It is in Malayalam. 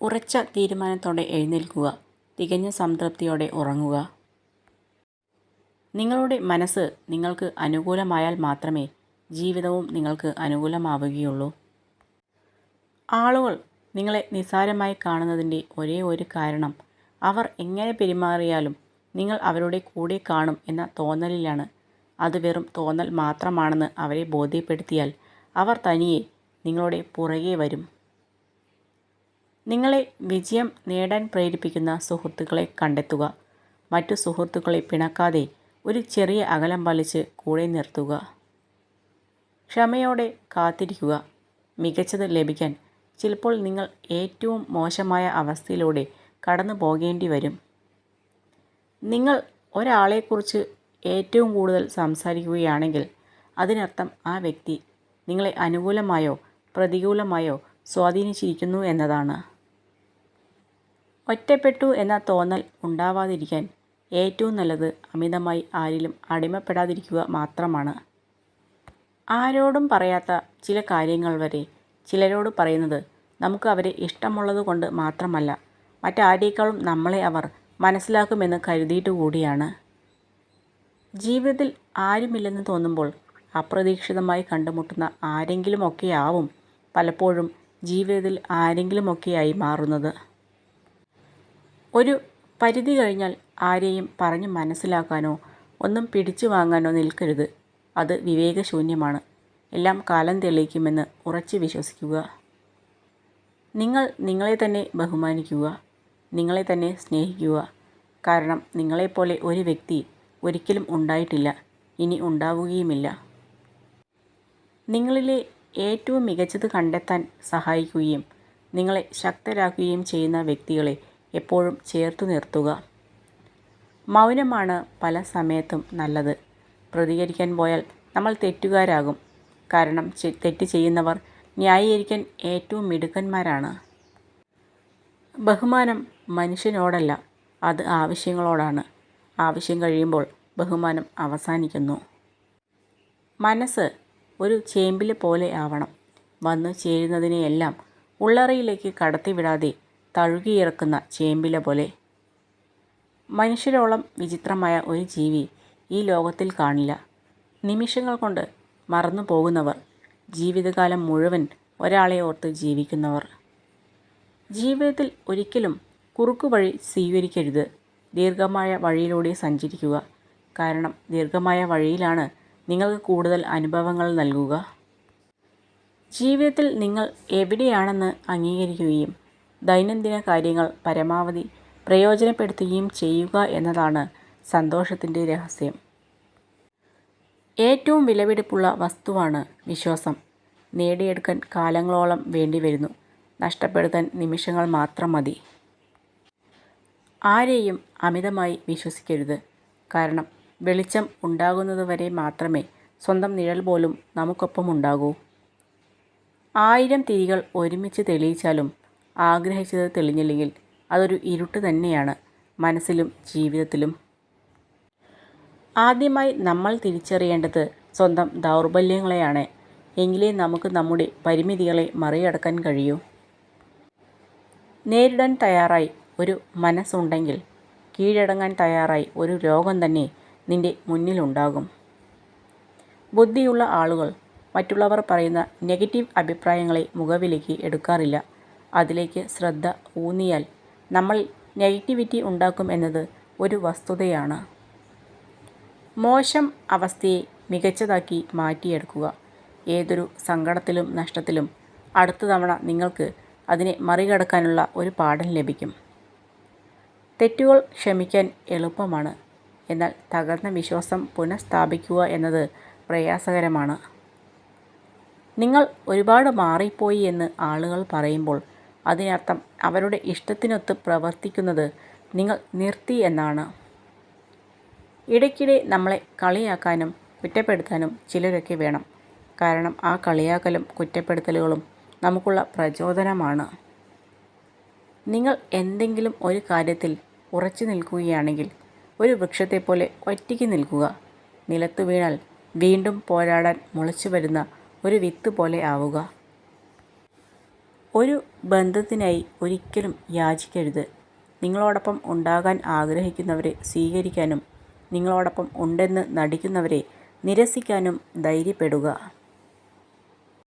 ഉറച്ച തീരുമാനത്തോടെ എഴുന്നേൽക്കുക. തികഞ്ഞ സംതൃപ്തിയോടെ ഉറങ്ങുക. നിങ്ങളുടെ മനസ്സ് നിങ്ങൾക്ക് അനുകൂലമായാൽ മാത്രമേ ജീവിതവും നിങ്ങൾക്ക് അനുകൂലമാവുകയുള്ളൂ. ആളുകൾ നിങ്ങളെ നിസ്സാരമായി കാണുന്നതിൻ്റെ ഒരേ ഒരു കാരണം അവർ എങ്ങനെ പെരുമാറിയാലും നിങ്ങൾ അവരുടെ കൂടെ കാണും എന്ന തോന്നലിലാണ്. അത് വെറും തോന്നൽ മാത്രമാണെന്ന് അവരെ ബോധ്യപ്പെടുത്തിയാൽ അവർ തനിയെ നിങ്ങളുടെ പുറകെ വരും. നിങ്ങളെ വിജയം നേടാൻ പ്രേരിപ്പിക്കുന്ന സുഹൃത്തുക്കളെ കണ്ടെത്തുക. മറ്റു സുഹൃത്തുക്കളെ പിണക്കാതെ ഒരു ചെറിയ അകലം പാലിച്ച് കൂടെ നിർത്തുക. ക്ഷമയോടെ കാത്തിരിക്കുക. മികച്ചത് ലഭിക്കാൻ ചിലപ്പോൾ നിങ്ങൾ ഏറ്റവും മോശമായ അവസ്ഥയിലൂടെ കടന്നു പോകേണ്ടി വരും. നിങ്ങൾ ഒരാളെക്കുറിച്ച് ഏറ്റവും കൂടുതൽ സംസാരിക്കുകയാണെങ്കിൽ അതിനർത്ഥം ആ വ്യക്തി നിങ്ങളെ അനുകൂലമായോ പ്രതികൂലമായോ സ്വാധീനിച്ചിരിക്കുന്നു എന്നതാണ്. ഒറ്റപ്പെട്ടു എന്ന തോന്നൽ ഉണ്ടാവാതിരിക്കാൻ ഏറ്റവും നല്ലത് അമിതമായി ആരിലും അടിമപ്പെടാതിരിക്കുക മാത്രമാണ്. ആരോടും പറയാത്ത ചില കാര്യങ്ങൾ വരെ ചിലരോട് പറയുന്നത് നമുക്ക് അവരെ ഇഷ്ടമുള്ളത് കൊണ്ട് മാത്രമല്ല, മറ്റാരേക്കാളും നമ്മളെ അവർ മനസ്സിലാക്കുമെന്ന് കരുതിയിട്ട് കൂടിയാണ്. ജീവിതത്തിൽ ആരുമില്ലെന്ന് തോന്നുമ്പോൾ അപ്രതീക്ഷിതമായി കണ്ടുമുട്ടുന്ന ആരെങ്കിലുമൊക്കെയാവും പലപ്പോഴും ജീവിതത്തിൽ ആരെങ്കിലുമൊക്കെയായി മാറുന്നത്. ഒരു പരിധി കഴിഞ്ഞാൽ ആരെയും പറഞ്ഞ് മനസ്സിലാക്കാനോ ഒന്നും പിടിച്ചു വാങ്ങാനോ നിൽക്കരുത്. അത് വിവേകശൂന്യമാണ്. എല്ലാം കാലം തെളിയിക്കുമെന്ന് ഉറച്ചു വിശ്വസിക്കുക. നിങ്ങൾ നിങ്ങളെ തന്നെ ബഹുമാനിക്കുക. നിങ്ങളെ തന്നെ സ്നേഹിക്കുക. കാരണം നിങ്ങളെപ്പോലെ ഒരു വ്യക്തി ഒരിക്കലും ഉണ്ടായിട്ടില്ല, ഇനി ഉണ്ടാവുകയുമില്ല. നിങ്ങളിലെ ഏറ്റവും മികച്ചത് കണ്ടെത്താൻ സഹായിക്കുകയും നിങ്ങളെ ശക്തരാക്കുകയും ചെയ്യുന്ന വ്യക്തികളെ എപ്പോഴും ചേർത്തു നിർത്തുക. മൗനമാണ് പല സമയത്തും നല്ലത്. പ്രതികരിക്കാൻ പോയാൽ നമ്മൾ തെറ്റുകാരാകും. കാരണം തെറ്റ് ചെയ്യുന്നവർ ന്യായീകരിക്കാൻ ഏറ്റവും മിടുക്കന്മാരാണ്. ബഹുമാനം മനുഷ്യനോടല്ല, അത് ആവശ്യങ്ങളോടാണ്. ആവശ്യം കഴിയുമ്പോൾ ബഹുമാനം അവസാനിക്കുന്നു. മനസ്സ് ഒരു ചേമ്പില പോലെ ആവണം. വന്നു ചേരുന്നതിനെയെല്ലാം ഉള്ളറയിലേക്ക് കടത്തിവിടാതെ തഴുകിയിറക്കുന്ന ചേമ്പില പോലെ. മനുഷ്യരോളം വിചിത്രമായ ഒരു ജീവി ഈ ലോകത്തിൽ കാണില്ല. നിമിഷങ്ങൾ കൊണ്ട് മറന്നു പോകുന്നവർ, ജീവിതകാലം മുഴുവൻ ഒരാളെ ഓർത്ത് ജീവിക്കുന്നവർ. ജീവിതത്തിൽ ഒരിക്കലും കുറുക്കുവഴി സ്വീകരിക്കരുത്. ദീർഘമായ വഴിയിലൂടെ സഞ്ചരിക്കുക. കാരണം ദീർഘമായ വഴിയിലാണ് നിങ്ങൾക്ക് കൂടുതൽ അനുഭവങ്ങൾ നൽകുക. ജീവിതത്തിൽ നിങ്ങൾ എവിടെയാണെന്ന് അംഗീകരിക്കുകയും ദൈനംദിന കാര്യങ്ങൾ പരമാവധി പ്രയോജനപ്പെടുത്തുകയും ചെയ്യുക എന്നതാണ് സന്തോഷത്തിൻ്റെ രഹസ്യം. ഏറ്റവും വിലപിടിപ്പുള്ള വസ്തുവാണ് വിശ്വാസം. നേടിയെടുക്കാൻ കാലങ്ങളോളം വേണ്ടിവരുന്നു, നഷ്ടപ്പെടുത്താൻ നിമിഷങ്ങൾ മാത്രം മതി. ആരെയും അമിതമായി വിശ്വസിക്കരുത്. കാരണം വെളിച്ചം ഉണ്ടാകുന്നതുവരെ മാത്രമേ സ്വന്തം നിഴൽ പോലും നമുക്കൊപ്പം ഉണ്ടാകൂ. 1000 തിരികൾ ഒരുമിച്ച് തെളിയിച്ചാലും ആഗ്രഹിച്ചത് തെളിഞ്ഞില്ലെങ്കിൽ അതൊരു ഇരുട്ട് തന്നെയാണ്, മനസ്സിലും ജീവിതത്തിലും. ആദ്യമായി നമ്മൾ തിരിച്ചറിയേണ്ടത് സ്വന്തം ദൗർബല്യങ്ങളെയാണ്. എങ്കിലേ നമുക്ക് നമ്മുടെ പരിമിതികളെ മറികടക്കാൻ കഴിയൂ. നേരിടാൻ തയ്യാറായി ഒരു മനസ്സുണ്ടെങ്കിൽ കീഴടങ്ങാൻ തയ്യാറായി ഒരു ലോകം തന്നെ നിന്റെ മുന്നിലുണ്ടാകും. ബുദ്ധിയുള്ള ആളുകൾ മറ്റുള്ളവർ പറയുന്ന നെഗറ്റീവ് അഭിപ്രായങ്ങളെ മുഖവിലേക്ക് എടുക്കാറില്ല. അതിലേക്ക് ശ്രദ്ധ ഊന്നിയാൽ നമ്മൾ നെഗറ്റിവിറ്റി ഉണ്ടാക്കും എന്നത് ഒരു വസ്തുതയാണ്. മോശം അവസ്ഥയെ മികച്ചതാക്കി മാറ്റിയെടുക്കുക. ഏതൊരു സങ്കടത്തിലും നഷ്ടത്തിലും അടുത്ത തവണ നിങ്ങൾക്ക് അതിനെ മറികടക്കാനുള്ള ഒരു പാഠം ലഭിക്കും. തെറ്റുകൾ ക്ഷമിക്കാൻ എളുപ്പമാണ്, എന്നാൽ തകർന്ന വിശ്വാസം പുനഃസ്ഥാപിക്കുക എന്നത് പ്രയാസകരമാണ്. നിങ്ങൾ ഒരുപാട് മാറിപ്പോയി എന്ന് ആളുകൾ പറയുമ്പോൾ അതിനർത്ഥം അവരുടെ ഇഷ്ടത്തിനൊത്ത് പ്രവർത്തിക്കുന്നത് നിങ്ങൾ നിർത്തി എന്നാണ്. ഇടയ്ക്കിടെ നമ്മളെ കളിയാക്കാനും കുറ്റപ്പെടുത്താനും ചിലരൊക്കെ വേണം. കാരണം ആ കളിയാക്കലും കുറ്റപ്പെടുത്തലുകളും നമുക്കുള്ള പ്രചോദനമാണ്. നിങ്ങൾ എന്തെങ്കിലും ഒരു കാര്യത്തിൽ ഉറച്ചു നിൽക്കുകയാണെങ്കിൽ ഒരു വൃക്ഷത്തെപ്പോലെ ഒറ്റയ്ക്ക് നിൽക്കുക. നിലത്തു വീണാൽ വീണ്ടും പോരാടാൻ മുളച്ചു വരുന്ന ഒരു വിത്ത് പോലെ ആവുക. ഒരു ബന്ധത്തിനായി ഒരിക്കലും യാചിക്കരുത്. നിങ്ങളോടൊപ്പം ഉണ്ടാകാൻ ആഗ്രഹിക്കുന്നവരെ സ്വീകരിക്കാനും നിങ്ങളോടൊപ്പം ഉണ്ടെന്ന് നടിക്കുന്നവരെ നിരസിക്കാനും ധൈര്യപ്പെടുക.